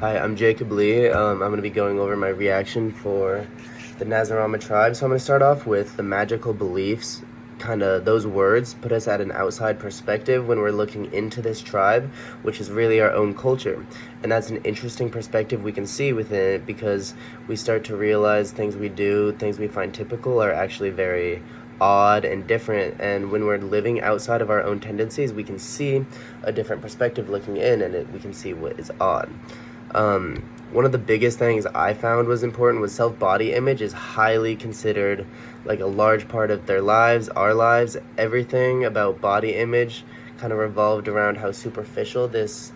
Hi, I'm Jacob Lee. I'm going to be going over my reaction for the Nazarama tribe. So I'm going to start off with the magical beliefs. Kind of those words put us at an outside perspective when we're looking into this tribe, which is really our own culture. And that's an interesting perspective we can see within it because we start to realize things we do, things we find typical, are actually very odd and different. And when we're living outside of our own tendencies, we can see a different perspective looking in, and we can see what is odd. One of the biggest things I found was important was self-body image is highly considered like a large part of their lives, our lives. Everything about body image kind of revolved around how superficial this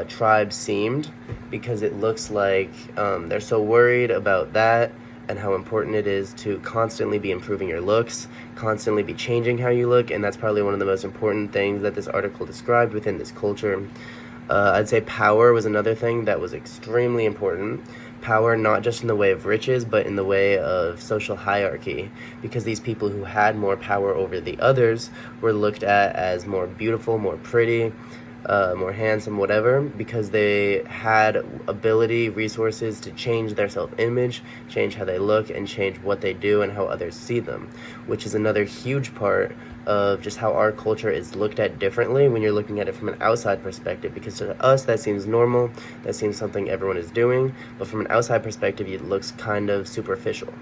tribe seemed, because it looks like they're so worried about that and how important it is to constantly be improving your looks, constantly be changing how you look, and that's probably one of the most important things that this article described within this culture. I'd say power was another thing that was extremely important. Power not just in the way of riches, but in the way of social hierarchy, because these people who had more power over the others were looked at as more beautiful, more pretty, more handsome, whatever, because they had ability, resources to change their self-image, change how they look, and change what they do and how others see them, which is another huge part of just how our culture is looked at differently when you're looking at it from an outside perspective, because to us that seems normal, that seems something everyone is doing, but from an outside perspective it looks kind of superficial.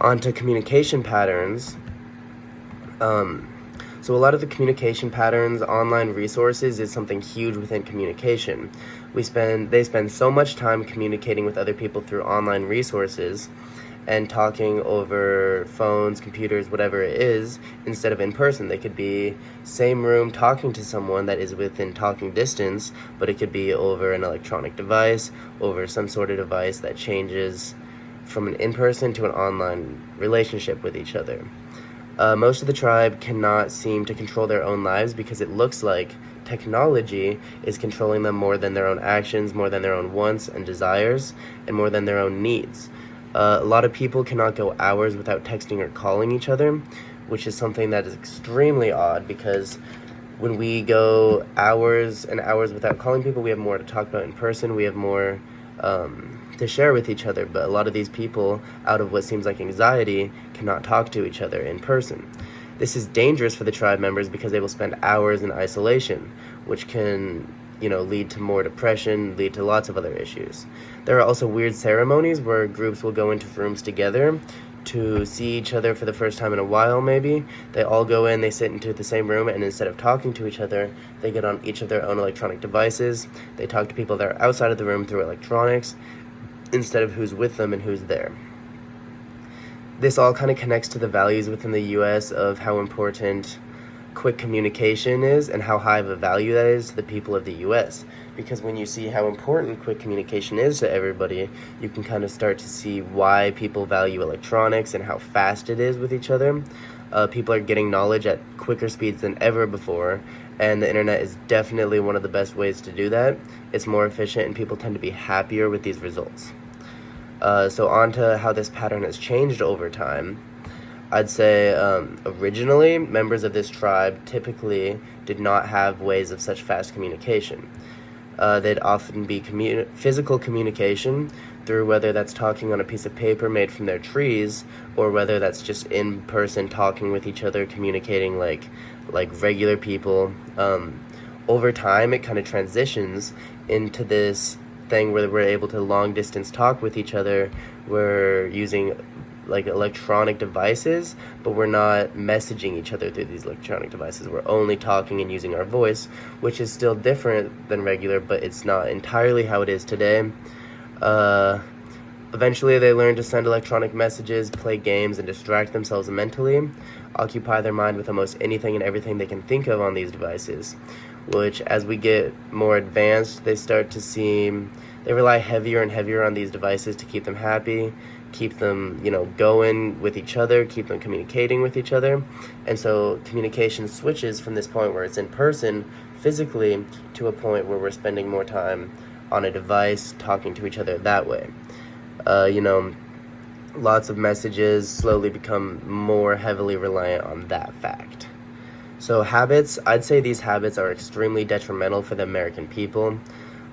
On to communication patterns. So a lot of the communication patterns, online resources, is something huge within communication. They spend so much time communicating with other people through online resources and talking over phones, computers, whatever it is, instead of in person. They could be same room talking to someone that is within talking distance, but it could be over an electronic device, over some sort of device that changes from an in-person to an online relationship with each other. Most of the tribe cannot seem to control their own lives because it looks like technology is controlling them more than their own actions, more than their own wants and desires, and more than their own needs. A lot of people cannot go hours without texting or calling each other, which is something that is extremely odd, because when we go hours and hours without calling people, we have more to talk about in person, we have more to share with each other, but a lot of these people, out of what seems like anxiety, cannot talk to each other in person. This is dangerous for the tribe members because they will spend hours in isolation, which can, lead to more depression, lead to lots of other issues. There are also weird ceremonies where groups will go into rooms together to see each other for the first time in a while, maybe. They all go in, they sit into the same room, and instead of talking to each other, they get on each of their own electronic devices. They talk to people that are outside of the room through electronics, instead of who's with them and who's there. This all kind of connects to the values within the US of how important quick communication is and how high of a value that is to the people of the US. Because when you see how important quick communication is to everybody, you can kind of start to see why people value electronics and how fast it is with each other. People are getting knowledge at quicker speeds than ever before, and the internet is definitely one of the best ways to do that. It's more efficient and people tend to be happier with these results. So on to how this pattern has changed over time. I'd say originally, members of this tribe typically did not have ways of such fast communication. They'd often be physical communication through whether that's talking on a piece of paper made from their trees, or whether that's just in person talking with each other, communicating like regular people. Over time, it kind of transitions into this thing where we're able to long distance talk with each other. We're using like electronic devices, but we're not messaging each other through these electronic devices. We're only talking and using our voice, which is still different than regular, but it's not entirely how it is today. Eventually they learn to send electronic messages, play games, and distract themselves mentally, occupy their mind with almost anything and everything they can think of on these devices, which, as we get more advanced, they rely heavier and heavier on these devices to keep them happy, keep them, going with each other, keep them communicating with each other. And so communication switches from this point where it's in person, physically, to a point where we're spending more time on a device, talking to each other that way. Lots of messages slowly become more heavily reliant on that fact. So habits, I'd say these habits are extremely detrimental for the American people.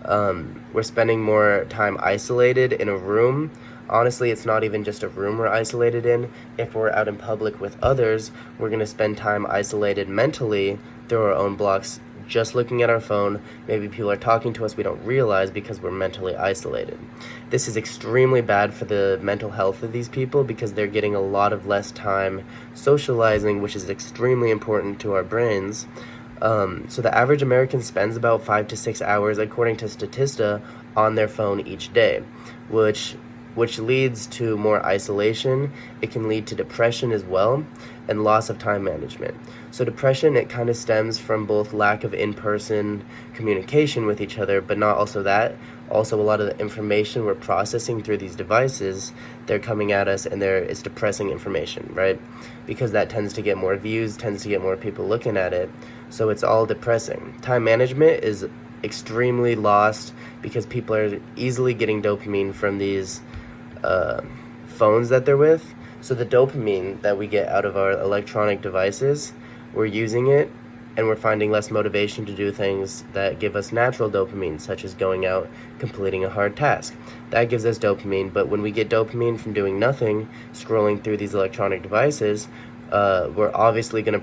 We're spending more time isolated in a room. Honestly, it's not even just a room we're isolated in. If we're out in public with others, we're going to spend time isolated mentally through our own blocks, just looking at our phone. Maybe people are talking to us we don't realize because we're mentally isolated. This is extremely bad for the mental health of these people because they're getting a lot of less time socializing, which is extremely important to our brains. So the average American spends about 5 to 6 hours, according to Statista, on their phone each day, which leads to more isolation. It can lead to depression as well, and loss of time management. So depression, it kind of stems from both lack of in-person communication with each other, but not also that. Also, a lot of the information we're processing through these devices, they're coming at us and it's depressing information, right? Because that tends to get more views, tends to get more people looking at it. So it's all depressing. Time management is extremely lost because people are easily getting dopamine from these phones that they're with. So the dopamine that we get out of our electronic devices, we're using it and we're finding less motivation to do things that give us natural dopamine, such as going out, completing a hard task. That gives us dopamine, but when we get dopamine from doing nothing, scrolling through these electronic devices, we're obviously going to